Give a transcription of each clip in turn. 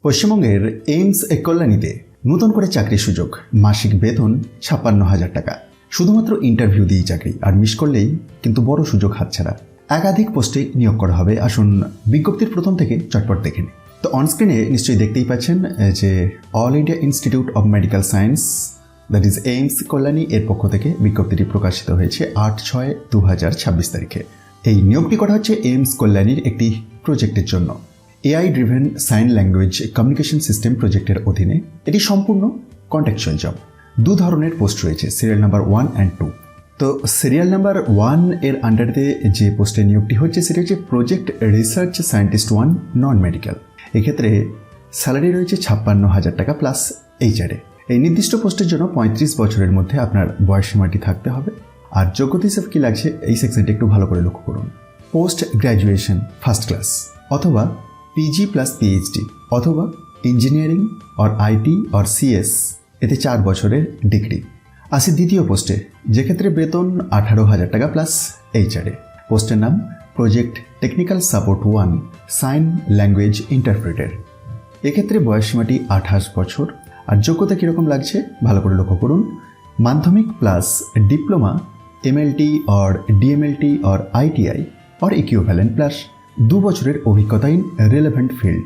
পশ্চিমবঙ্গের এইমস কল্যাণীতে নতুন করে চাকরির সুযোগ, মাসিক বেতন ৫৬,০০০ টাকা। শুধুমাত্র ইন্টারভিউ দিয়েই চাকরি, আর মিস করলেই কিন্তু বড় সুযোগ হাতছাড়া। একাধিক পোস্টে নিয়োগ করা হবে। আসুন বিজ্ঞপ্তির প্রথম থেকে চটপট দেখে নিই। তো অনস্ক্রিনে নিশ্চয়ই দেখতেই পাচ্ছেন যে All India Institute of Medical Science, that is AIIMS Kalyani এর পক্ষ থেকে বিজ্ঞপ্তিটি প্রকাশিত হয়েছে ৮/৬/২০২৬ তারিখে। এই নিয়োগটি করা হচ্ছে এইমস কল্যাণীর একটি প্রজেক্টের জন্য। AI driven sign language communication system প্রজেক্টের অধীনে এটি সম্পূর্ণ কন্ট্রাকচুয়াল জব। দু ধরনের পোস্ট রয়েছে, সিরিয়াল নাম্বার 1 and 2। তো সিরিয়াল নাম্বার 1 এর আন্ডারে যে পোস্টে নিয়োগটি হচ্ছে সেটা হচ্ছে project research scientist 1 non medical. এক্ষেত্রে স্যালারি রয়েছে ৫৬,০০০ টাকা প্লাস এইচআরএ। এই নির্দিষ্ট পোস্টের জন্য ৩৫ বছরের মধ্যে আপনার বয়সসীমাটি থাকতে হবে। আর যোগ্যতা হিসেবে কী লাগছে এই সেকশনটি একটু ভালো করে লক্ষ্য করুন। পোস্ট গ্র্যাজুয়েশন ফার্স্ট ক্লাস অথবা পিজি প্লাস পিএইচডি অথবা engineering or IT or CS, এতে 4 বছরের ডিগ্রি। আসি দ্বিতীয় পোস্টে, যেক্ষেত্রে বেতন ১৮,০০০ টাকা প্লাস এইচআরএ। পোস্টের নাম project technical support 1 sign language interpreter. এক্ষেত্রে বয়সসীমাটি 28 বছর। আর যোগ্যতা কীরকম লাগছে ভালো করে লক্ষ্য করুন। মাধ্যমিক plus diploma, MLT or DMLT or ITI or equivalent plus 2 বছরের অভিজ্ঞতা in relevant field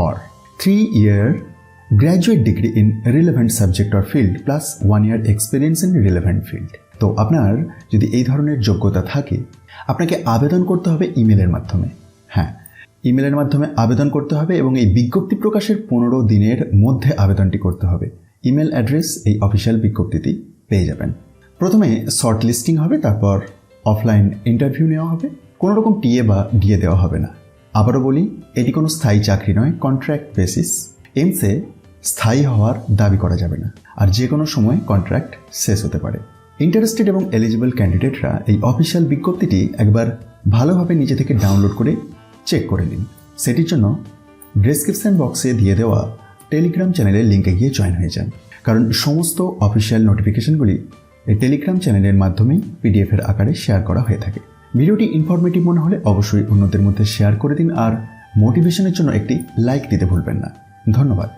or 3 year graduate degree in relevant subject or field plus 1 year experience in relevant field. তো আপনার যদি এই ধরনের যোগ্যতা থাকে, আপনাকে আবেদন করতে হবে ইমেলের মাধ্যমে। হ্যাঁ, ইমেলের মাধ্যমে আবেদন করতে হবে এবং এই বিজ্ঞপ্তি প্রকাশের 15 দিনের মধ্যে আবেদনটি করতে হবে। ইমেল অ্যাড্রেস এই অফিসিয়াল বিজ্ঞপ্তিটি পেয়ে যাবেন। প্রথমে শর্ট লিস্টিং হবে, তারপর অফলাইন ইন্টারভিউ নেওয়া হবে। কোনো রকম টিএ বা ডিএ দেওয়া হবে না। আবারও বলি, এটি কোনো স্থায়ী চাকরি নয়, কন্ট্রাক্ট বেসিস। এইমসে স্থায়ী হওয়ার দাবি করা যাবে না, আর যে কোনো সময় কন্ট্রাক্ট শেষ হতে পারে। ইন্টারেস্টেড এবং এলিজিবল ক্যান্ডিডেটরা এই অফিসিয়াল বিজ্ঞপ্তিটি একবার ভালোভাবে নিজে থেকে ডাউনলোড করে চেক করে নিন। সেটির জন্য ডেসক্রিপশন বক্সে দিয়ে দেওয়া টেলিগ্রাম চ্যানেলের লিঙ্কে গিয়ে জয়েন হয়ে যান, কারণ সমস্ত অফিসিয়াল নোটিফিকেশনগুলি এই টেলিগ্রাম চ্যানেলের মাধ্যমেই পিডিএফের আকারে শেয়ার করা হয়ে থাকে। ভিডিওটি ইনফরমেটিভ মনে হলে অবশ্যই অন্যদের মধ্যে শেয়ার করে দিন, আর মোটিভেশনের জন্য একটি লাইক দিতে ভুলবেন না। ধন্যবাদ।